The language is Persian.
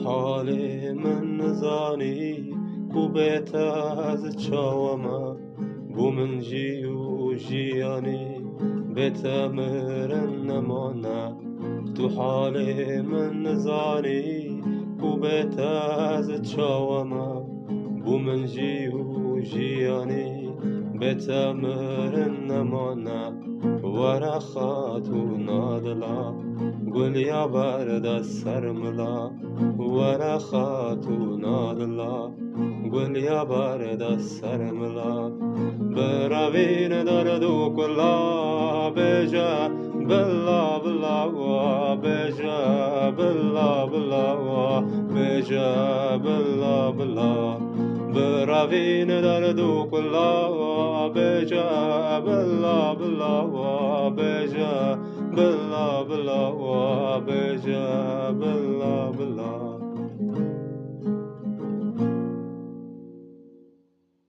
حال من نزانی بو بیت از چاوما بو من جی و جیانی بیت مرن نمانا تو حال من نزانی بو بیت از چاوما بو من جی و جیانی بیت مرن نمانا ورا خاتون دلا گلیا برد سرملا ورا خاتون دلا گلیا برد سرملا بروین درد و کلا بجا بلا بلا و بجا بلا بلا و بجا بلا بلا بروین درد و کلا بجا بلا بلا و بجا بلا بلا و بجا بلا